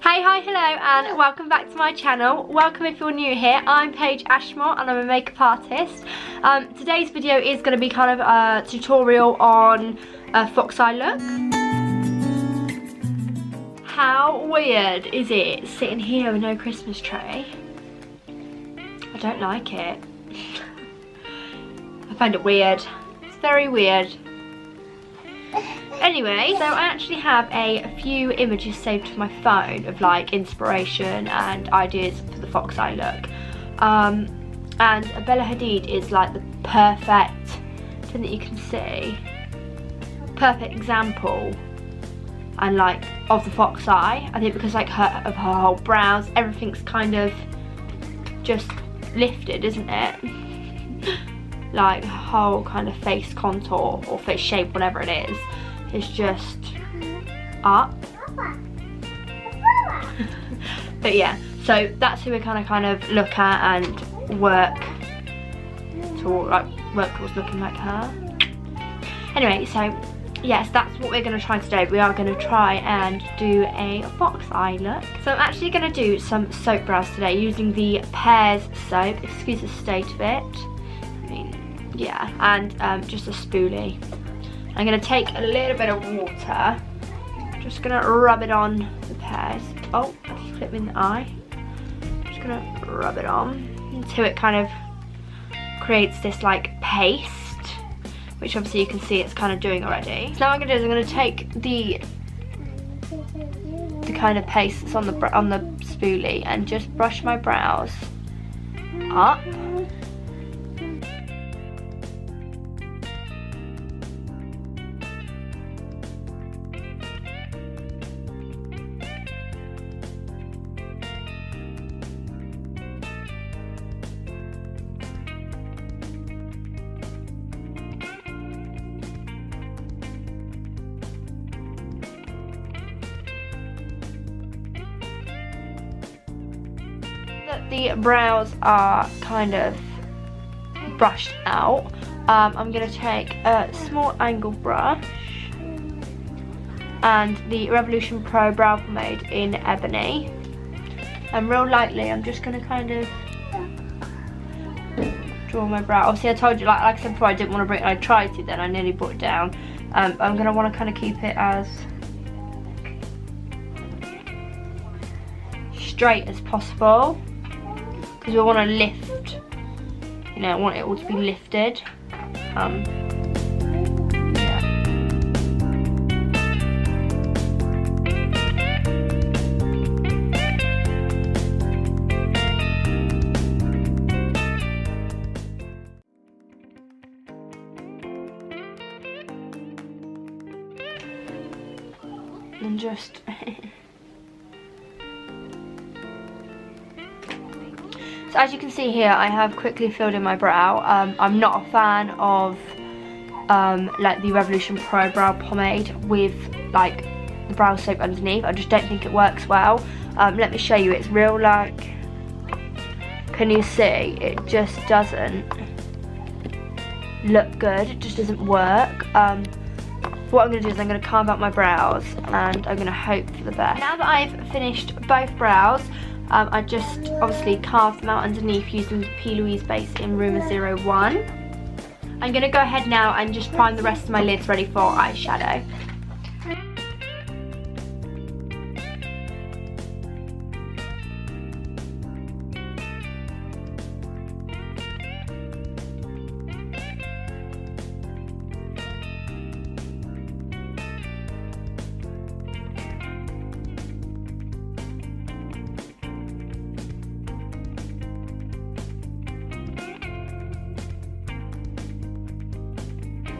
Hey, hi, hello, and welcome back to my channel. Welcome if you're new here. I'm Paige Ashmore and I'm a makeup artist. Today's video is going to be kind of a tutorial on a fox eye look. How weird is it sitting here with no Christmas tree? I don't like it. I find it weird. It's very weird. Anyway, so I actually have a few images saved to my phone of like inspiration and ideas for the fox eye look. And Bella Hadid is like the perfect, I don't think you can see, perfect example and like of the fox eye. I think because like her whole brows, everything's kind of just lifted, isn't it? Like her whole kind of face contour or face shape, whatever it is just up. But yeah, so that's who we kind of look at and work towards looking like her. Anyway, so yes, that's what we're going to try today. We are going to try and do a fox eye look. So I'm actually going to do some soap brows today using the Pears soap. Excuse the state of it. I mean, yeah, and just a spoolie. I'm going to take a little bit of water, just going to rub it on the Pears. Oh, I just clipped me in the eye. Just going to rub it on until it kind of creates this like paste, which obviously you can see it's kind of doing already. So now what I'm going to do is I'm going to take the kind of paste that's on the spoolie and just brush my brows up. The brows are kind of brushed out. I'm going to take a small angle brush and the Revolution Pro Brow Pomade in Ebony, and real lightly I'm just going to kind of draw my brow. Obviously I told you, like I said before, I didn't want to bring it. I tried to, then I nearly brought it down. I'm going to want to kind of keep it as straight as possible, because we want to lift, you know, I want it all to be lifted. Yeah. And just so as you can see here, I have quickly filled in my brow. I'm not a fan of like the Revolution Pro Brow Pomade with like the brow soap underneath. I just don't think it works well. Let me show you. It's real like, can you see? It just doesn't look good. It just doesn't work. What I'm going to do is I'm going to carve out my brows and I'm going to hope for the best. Now that I've finished both brows, I just obviously carved them out underneath using the P. Louise base in Rumour 01. I'm going to go ahead now and just prime the rest of my lids ready for eyeshadow.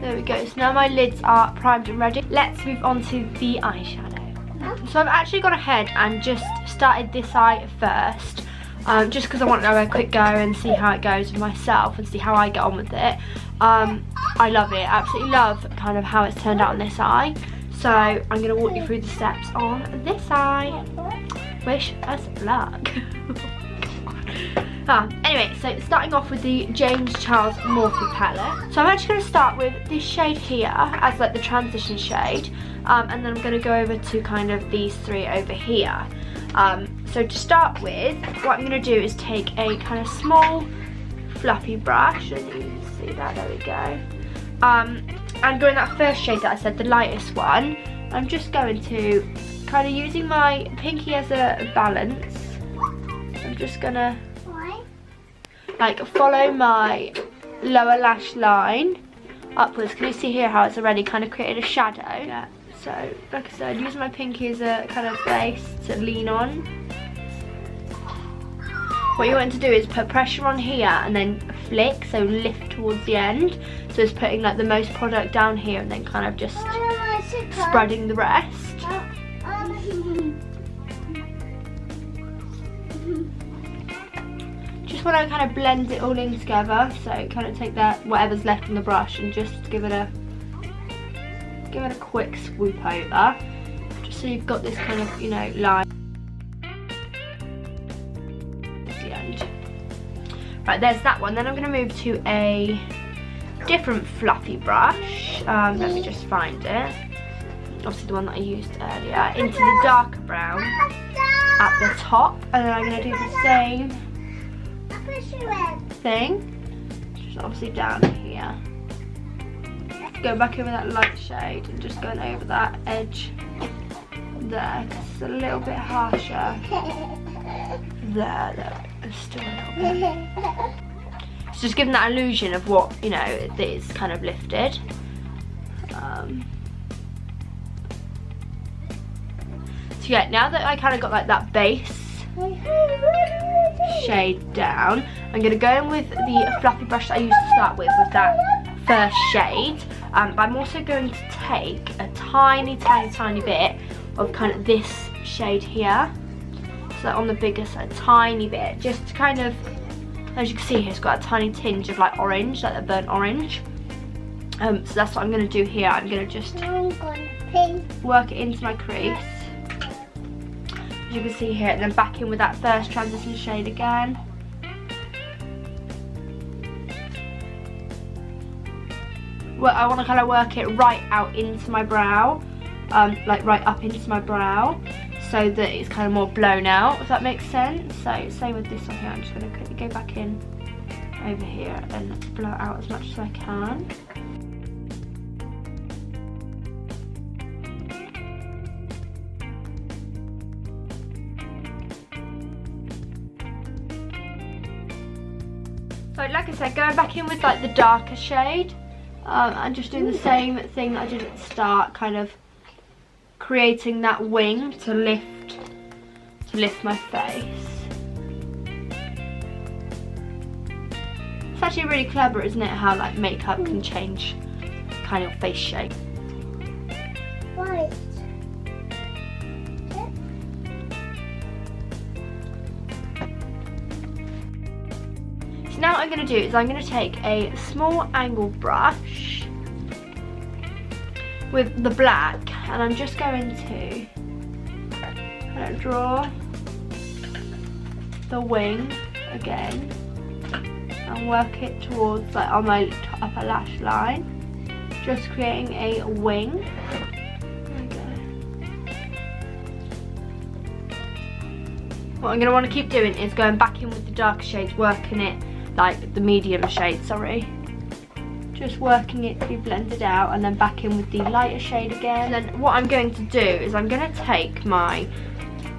There we go, so now my lids are primed and ready. Let's move on to the eyeshadow. So I've actually gone ahead and just started this eye first, just because I want to have a quick go and see how it goes with myself and see how I get on with it. I love it, absolutely love kind of how it's turned out on this eye. So I'm going to walk you through the steps on this eye. Wish us luck. Anyway, so starting off with the James Charles Morphe palette. So I'm actually going to start with this shade here as like the transition shade, and then I'm going to go over to kind of these three over here. So to start with, what I'm going to do is take a kind of small fluffy brush, and you can see that, there we go. And go in that first shade that I said, the lightest one. I'm just going to, kind of using my pinky as a balance, I'm just going to like follow my lower lash line upwards. Can you see here how it's already kind of created a shadow? Yeah. So, like I said, using my pinky as a kind of base to lean on. What you want to do is put pressure on here and then flick, so lift towards the end. So it's putting like the most product down here and then kind of just spreading the rest. Just want to kind of blend it all in together. So kind of take that, whatever's left on the brush, and just give it a quick swoop over, just so you've got this kind of, you know, line. Right, there's that one. Then I'm going to move to a different fluffy brush. Let me just find it. Obviously the one that I used earlier. Into the darker brown at the top. And then I'm going to do the same thing. Just obviously down here. Go back over that light shade and just going over that edge there. It's a little bit harsher. There. It's still a little bit. It's just giving that illusion of what, you know, it is kind of lifted. So yeah, now that I kind of got like that base shade down, I'm going to go in with the fluffy brush that I used to start with that first shade. But I'm also going to take a tiny bit of kind of this shade here. So on the bigger side, tiny bit, just to kind of, as you can see here, it's got a tiny tinge of like orange, like a burnt orange. So that's what I'm going to do here. I'm going to just work it into my crease, as you can see here, and then back in with that first transition shade again. Well, I want to kind of work it right out into my brow, like right up into my brow, so that it's kind of more blown out, if that makes sense. So same with this one here, I'm just going to quickly go back in over here and blow it out as much as I can. So like I said, going back in with like the darker shade, and just doing the same thing that I did at the start, kind of creating that wing to lift my face. It's actually really clever, isn't it, how like makeup can change kind of face shape. Right. So now what I'm going to do is I'm going to take a small angled brush with the black, and I'm just going to kind of draw the wing again and work it towards like on my upper lash line, just creating a wing. There we go. What I'm going to want to keep doing is going back in with the darker shades, working it like the medium shade, sorry. Just working it to be blended out, and then back in with the lighter shade again. And then what I'm going to do is I'm going to take my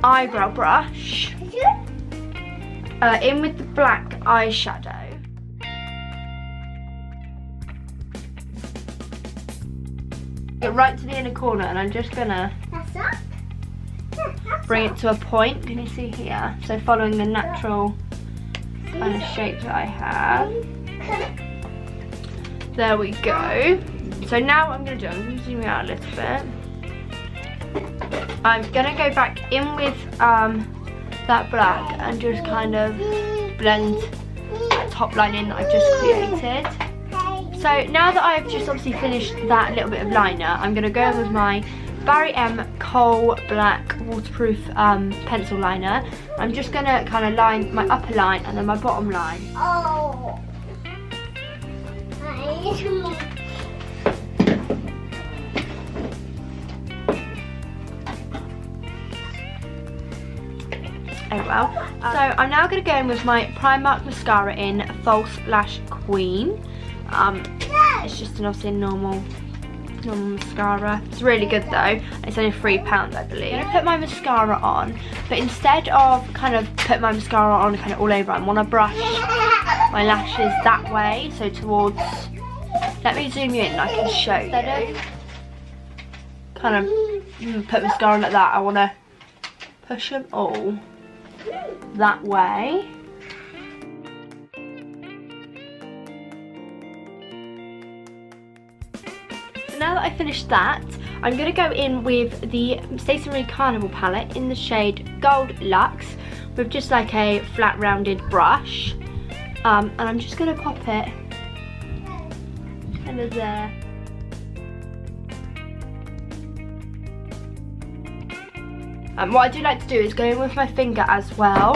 eyebrow brush in with the black eyeshadow. Get right to the inner corner, and I'm just going to bring it to a point. Can you see here? So following the natural kind of shape that I have. There we go. So now what I'm going to do, I'm going to zoom out a little bit. I'm going to go back in with that black and just kind of blend that top line in that I've just created. So now that I've just obviously finished that little bit of liner, I'm going to go in with my Barry M Coal Black Waterproof pencil liner. I'm just going to kind of line my upper line and then my bottom line. Oh. Oh well. So I'm now going to go in with my Primark mascara in False Lash Queen. It's just obviously a normal mascara. It's really good though. It's only £3 I believe. I'm going to put my mascara on, but instead of kind of put my mascara on kind of all over, I want to brush my lashes that way, so towards, let me zoom you in and I can show you. Instead of kind of put mascara on like that, I want to push them all that way. So now that I finished that, I'm going to go in with the Stationery Carnival palette in the shade Gold Luxe with just like a flat rounded brush, and I'm just going to pop it kind of there. What I do like to do is go in with my finger as well,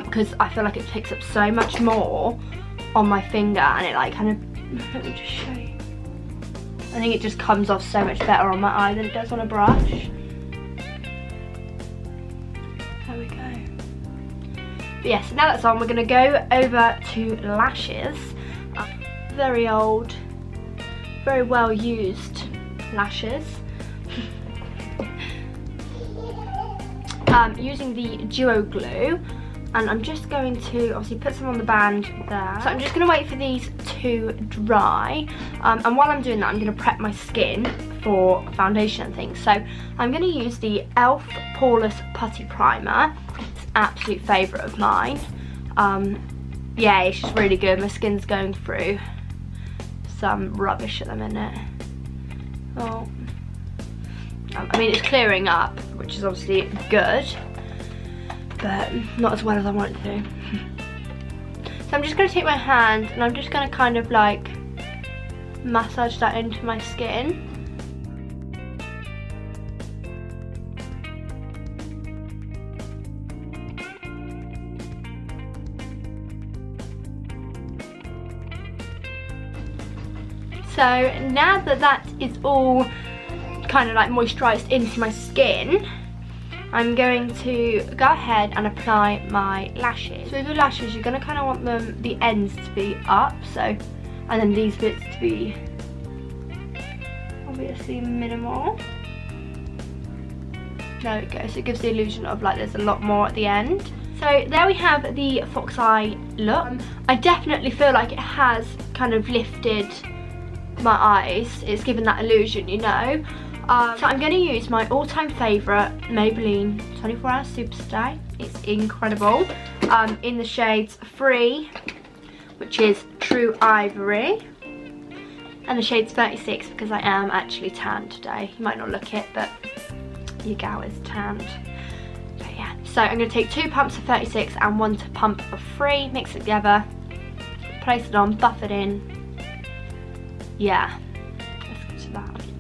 because I feel like it picks up so much more on my finger, and it like kind of, let me just show you. I think it just comes off so much better on my eye than it does on a brush. There we go. But yeah, so now that's on, we're going to go over to lashes. Very old, very well used lashes. Using the Duo Glue, and I'm just going to obviously put some on the band there. So I'm just going to wait for these to dry, and while I'm doing that, I'm going to prep my skin for foundation and things. So I'm going to use the e.l.f. Poreless Putty Primer. It's an absolute favourite of mine. Yeah, it's just really good. My skin's going through some rubbish at the minute. Oh. I mean, it's clearing up, which is obviously good, but not as well as I want it to. So I'm just going to take my hand and I'm just going to kind of like massage that into my skin. So now that that is all kind of like moisturised into my skin, I'm going to go ahead and apply my lashes. So with your lashes, you're going to kind of want them, the ends to be up, so, and then these bits to be obviously minimal. There we go, so it gives the illusion of like there's a lot more at the end. So there we have the fox eye look. I definitely feel like it has kind of lifted my eyes. It's given that illusion, you know. So I'm going to use my all-time favourite Maybelline 24 Hour Superstay. It's incredible. In the shades Free, which is True Ivory, and the shade's 36 because I am actually tanned today. You might not look it, but your gal is tanned. But yeah, so I'm going to take 2 pumps of 36 and 1 pump of Free, mix it together, place it on, buff it in. Yeah.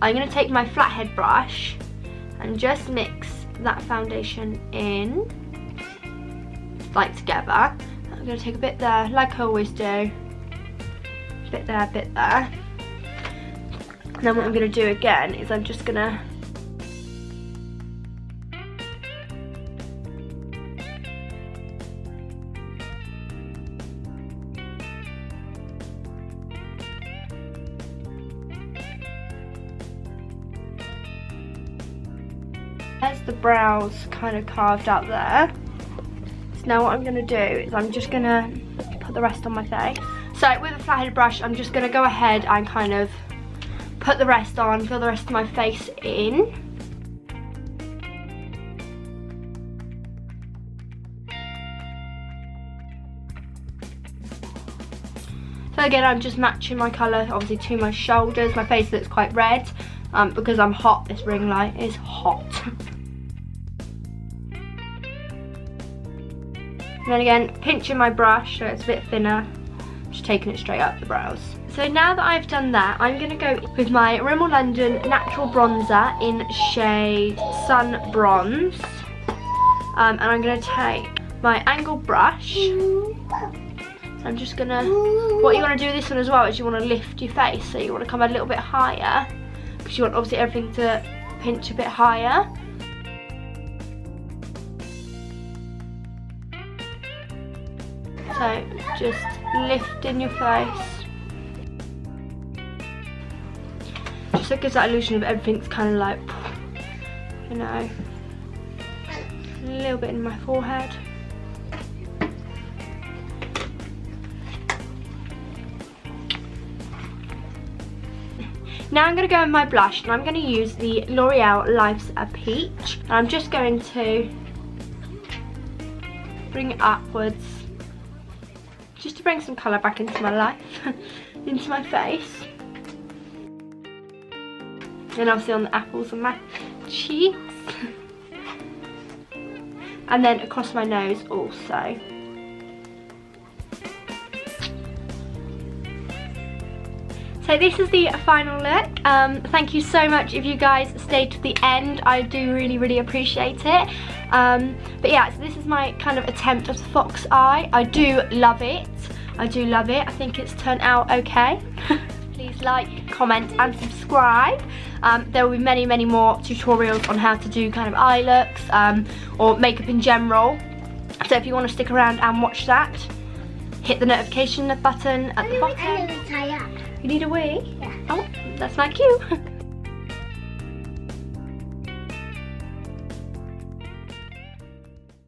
I'm going to take my flathead brush and just mix that foundation in, like together. I'm going to take a bit there, like I always do. A bit there, a bit there. And then what I'm going to do again is I'm just going to there's the brows kind of carved out there. So now what I'm going to do is I'm just going to put the rest on my face. So with a flathead brush, I'm just going to go ahead and kind of put the rest on, fill the rest of my face in. So again, I'm just matching my colour obviously to my shoulders. My face looks quite red because I'm hot. This ring light is hot. And then again, pinching my brush so it's a bit thinner, just taking it straight up the brows. So now that I've done that, I'm going to go with my Rimmel London Natural Bronzer in shade Sun Bronze. And I'm going to take my angled brush. So I'm just going to, what you want to do with this one as well is you want to lift your face. So you want to come a little bit higher, because you want obviously everything to pinch a bit higher. So just lift in your face. Just so it gives that illusion of everything's kind of like, you know, a little bit in my forehead. Now I'm going to go in my blush, and I'm going to use the L'Oreal Life's a Peach. And I'm just going to bring it upwards, just to bring some colour back into my life, into my face. And obviously on the apples of my cheeks. And then across my nose also. So this is the final look. Thank you so much if you guys stayed to the end. I do really appreciate it. But yeah, so this is my kind of attempt at the fox eye. I do love it. I think it's turned out okay. Please like, comment and subscribe. There will be many more tutorials on how to do kind of eye looks or makeup in general. So if you want to stick around and watch that, hit the notification button at the bottom. I need to tie up. You need a wee? Yeah. Oh, that's my cue.